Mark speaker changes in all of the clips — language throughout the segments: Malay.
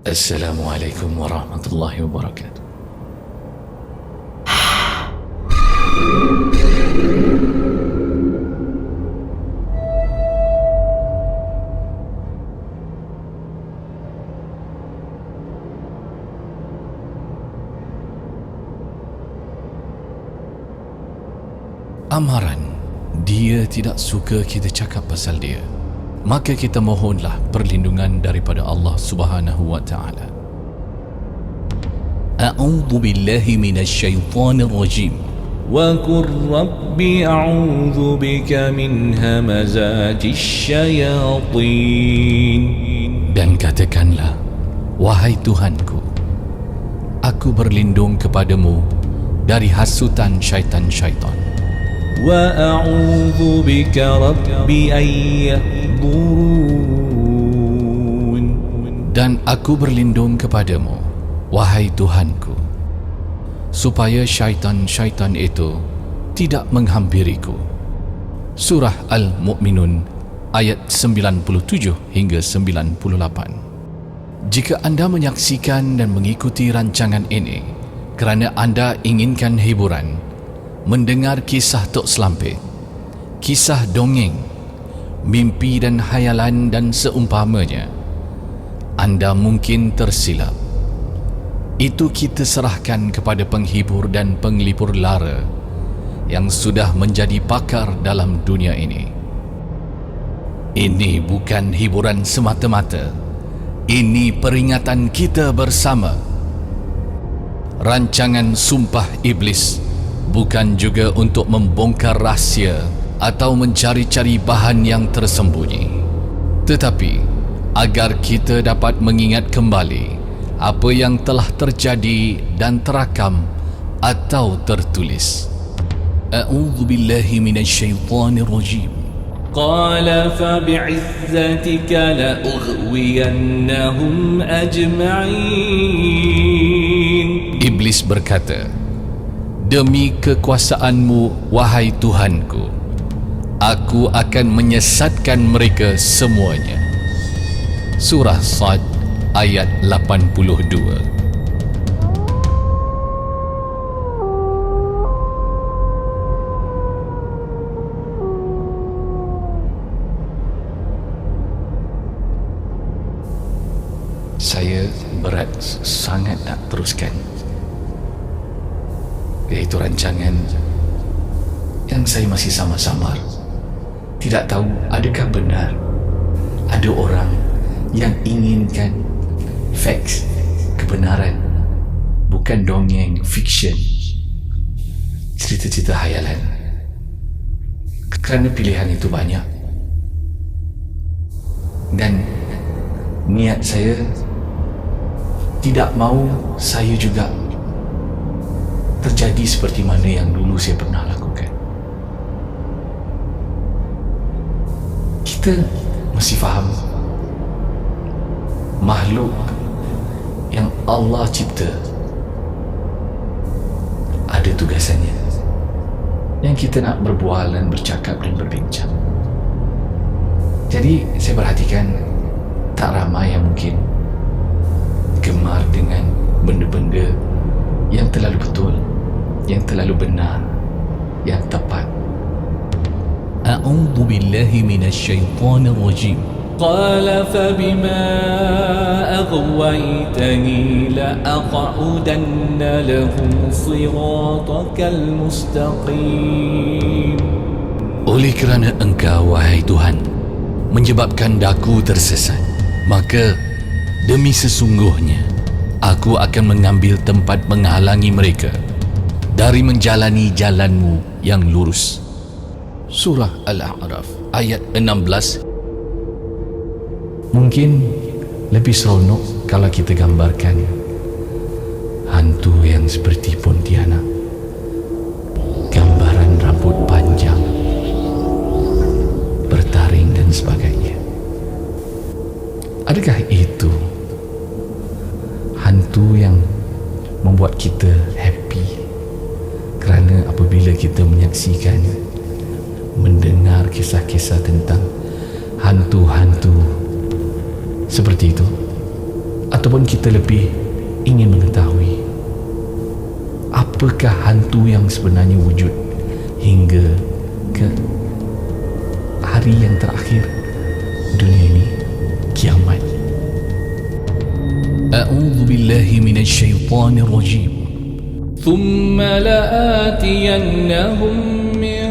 Speaker 1: Assalamualaikum warahmatullahi wabarakatuh. Amaran, dia tidak suka kita cakap pasal dia. Maka kita mohonlah perlindungan daripada Allah Subhanahu wa taala. A'udzu billahi minasy syaithanir rajim. Wa qur rabbi a'udzu bika min hamazatis syayatin. Dan katakanlah, wahai Tuhanku, aku berlindung kepadamu dari hasutan syaitan-syaitan. Wa a'udzu bika rabbi an yahdurun. Dan aku berlindung kepadamu, wahai Tuhanku, supaya syaitan-syaitan itu tidak menghampiriku. Surah Al-Mu'minun ayat 97 hingga 98. Jika anda menyaksikan dan mengikuti rancangan ini kerana anda inginkan hiburan, mendengar kisah tok selampit, kisah dongeng, mimpi dan hayalan dan seumpamanya, anda mungkin tersilap. Itu kita serahkan kepada penghibur dan penglipur lara yang sudah menjadi pakar dalam dunia ini. Ini bukan hiburan semata-mata. Ini peringatan kita bersama. Rancangan Sumpah Iblis bukan juga untuk membongkar rahsia atau mencari-cari bahan yang tersembunyi, tetapi agar kita dapat mengingat kembali apa yang telah terjadi dan terakam atau tertulis. A'udzu billahi minasy syaithanir rajim. Qala fa bi'izzatika la ughwiyannahum ajma'in. Iblis berkata, demi kekuasaanmu, wahai Tuhanku, aku akan menyesatkan mereka semuanya. Surah Sad ayat 82. Saya berat sangat nak teruskan, iaitu rancangan yang saya masih samar-samar tidak tahu adakah benar ada orang yang inginkan facts, kebenaran, bukan dongeng, fiction, cerita-cerita hayalan. Kerana pilihan itu banyak dan niat saya tidak mahu saya juga terjadi seperti mana yang dulu saya pernah lakukan. Kita mesti faham, makhluk yang Allah cipta ada tugasannya yang kita nak berbual dan bercakap dan berbincang. Jadi saya perhatikan tak ramai yang mungkin gemar dengan benda-benda yang terlalu betul, yang terlalu benar, yang tepat. A'udzu billahi minasy syaithanir rajim. Qala fa bima aghwaytani la aq'udanna lahum siratakal mustaqim. Oleh kerana engkau, wahai Tuhan, menyebabkan daku tersesat, maka demi sesungguhnya aku akan mengambil tempat menghalangi mereka dari menjalani jalanmu yang lurus. Surah Al-A'raf ayat 16. Mungkin lebih seronok kalau kita gambarkan hantu yang seperti Pontianak, gambaran rambut panjang, bertaring dan sebagainya. Adakah itu hantu yang membuat kita happy? Kerana apabila kita menyaksikan, mendengar kisah-kisah tentang hantu-hantu seperti itu,
Speaker 2: ataupun kita lebih ingin mengetahui apakah hantu yang sebenarnya wujud hingga ke hari yang terakhir dunia ini, kiamat.
Speaker 1: A'udzu billahi minasyaitonir rajim.
Speaker 3: ثم لآتينهم من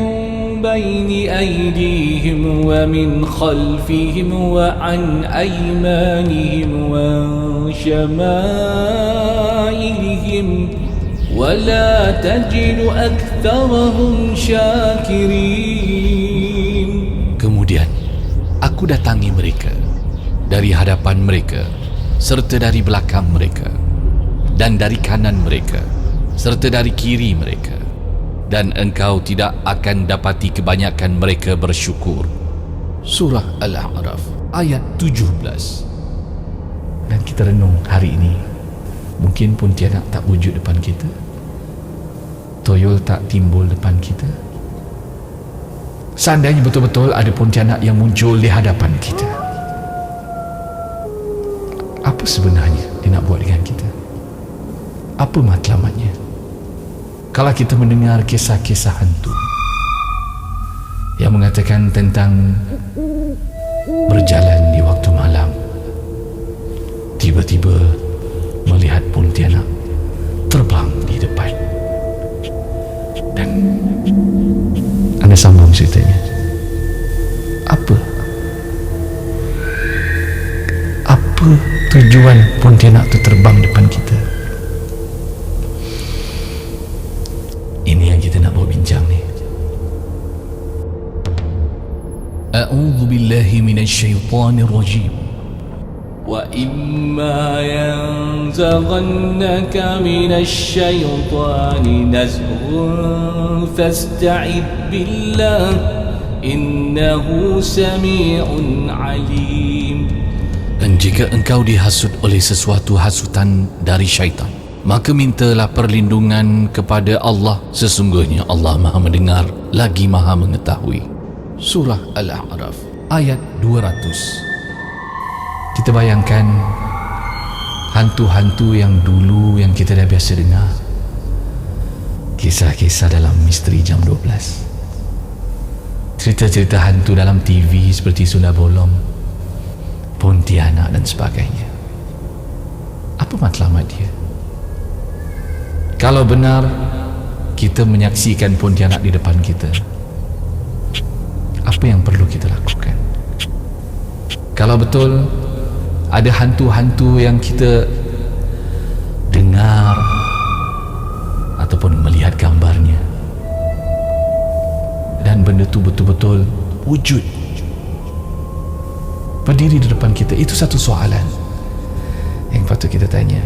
Speaker 3: بين أيديهم ومن خلفهم وعن أيمانهم وعن شمائلهم ولا تجد أكثرهم شاكرين.
Speaker 1: Kemudian aku datangi mereka dari hadapan mereka serta dari belakang mereka dan dari kanan mereka serta dari kiri mereka, dan engkau tidak akan dapati kebanyakan mereka bersyukur. Surah Al-A'raf ayat 17.
Speaker 2: Dan kita renung hari ini, mungkin Pontianak tak wujud depan kita, toyol tak timbul depan kita. Seandainya betul-betul ada Pontianak yang muncul di hadapan kita, apa sebenarnya dia nak buat dengan kita? Apa matlamatnya? Kalau kita mendengar kisah-kisah hantu yang mengatakan tentang berjalan di waktu malam, tiba-tiba melihat Pontianak terbang di depan, dan anda sambung ceritanya, apa tujuan Pontianak itu terbang depan kita? Ini yang kita nak bawa bincang ni.
Speaker 1: A'udzu billahi minasyaitonir rajim.
Speaker 3: وإما ينزغنك من الشيطان نزغ فاستعذ بالله إنه سميع عليم.
Speaker 1: Dan jika engkau dihasut oleh sesuatu hasutan dari syaitan, maka mintalah perlindungan kepada Allah. Sesungguhnya Allah Maha mendengar lagi Maha mengetahui. Surah Al-A'raf ayat 200.
Speaker 2: Kita bayangkan hantu-hantu yang dulu yang kita dah biasa dengar, kisah-kisah dalam misteri jam 12, cerita-cerita hantu dalam TV seperti Sunda Bolong, Pontianak dan sebagainya. Apa matlamat dia? Kalau benar kita menyaksikan Pontianak di depan kita, apa yang perlu kita lakukan? Kalau betul ada hantu-hantu yang kita dengar ataupun melihat gambarnya, dan benda tu betul-betul wujud berdiri di depan kita, itu satu soalan yang patut kita tanya.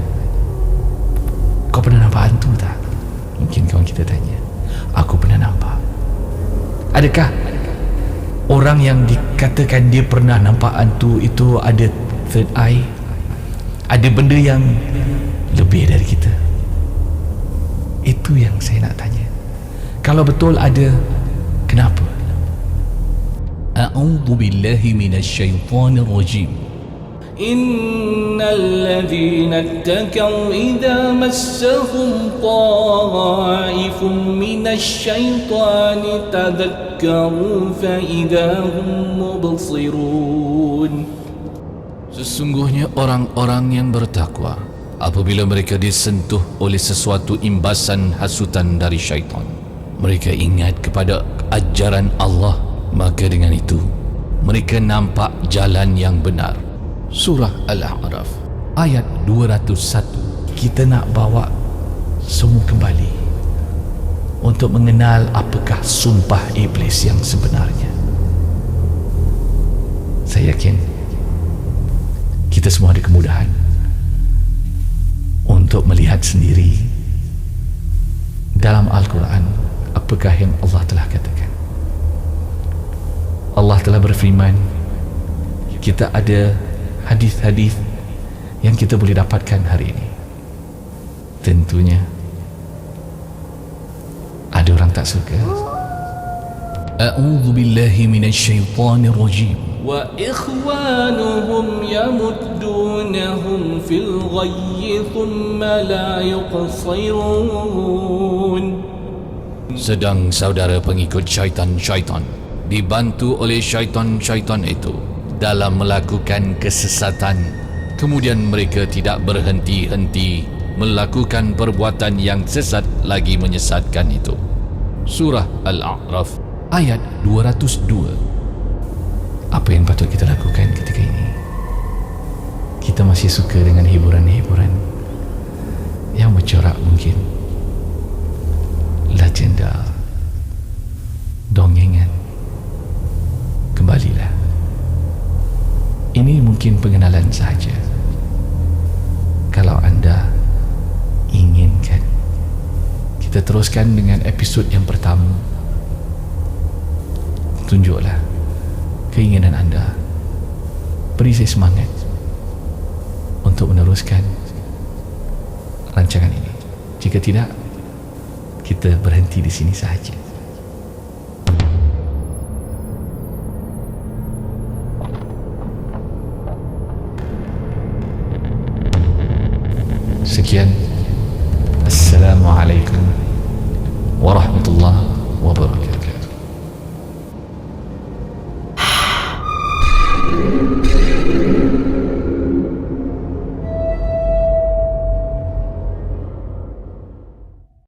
Speaker 2: Kau pernah nampak hantu tak? Mungkin kawan kita tanya. Aku pernah nampak. Adakah orang yang dikatakan dia pernah nampak hantu itu ada third eye? Ada benda yang lebih dari kita? Itu yang saya nak tanya. Kalau betul ada, kenapa?
Speaker 1: A'udzu billahi minasyaitonir rajim.
Speaker 3: إن الذين اتقوا إذا مسهم طائف من الشيطان تذكروا فإذا هم مبصرون.
Speaker 1: Sesungguhnya orang-orang yang bertakwa, apabila mereka disentuh oleh sesuatu imbasan hasutan dari syaitan, mereka ingat kepada ajaran Allah, maka dengan itu mereka nampak jalan yang benar. Surah Al-A'raf ayat 201.
Speaker 2: Kita nak bawa semua kembali untuk mengenal apakah sumpah iblis yang sebenarnya. Saya yakin kita semua ada kemudahan untuk melihat sendiri dalam Al-Quran apakah yang Allah telah katakan. Allah telah berfirman, kita ada hadis-hadis yang kita boleh dapatkan hari ini. Tentunya ada orang tak suka.
Speaker 1: A'udzu billahi minasyaitonir rajim.
Speaker 3: وإخوانهم يمدونهم في الغي ثم لا يقصرون.
Speaker 1: Sedang saudara pengikut syaitan-syaitan dibantu oleh syaitan-syaitan itu dalam melakukan kesesatan, kemudian mereka tidak berhenti-henti melakukan perbuatan yang sesat lagi menyesatkan itu. Surah Al-A'raf ayat 202.
Speaker 2: Apa yang patut kita lakukan ketika ini? Kita masih suka dengan hiburan-hiburan yang bercorak mungkin, legenda, dongengan. Kembalilah. Ini mungkin pengenalan sahaja. Kalau anda inginkan, kita teruskan dengan episod yang pertama. Tunjuklah keinginan anda. Beri saya semangat untuk meneruskan rancangan ini. Jika tidak, kita berhenti di sini sahaja. Sekian. Assalamualaikum warahmatullahi wabarakatuh.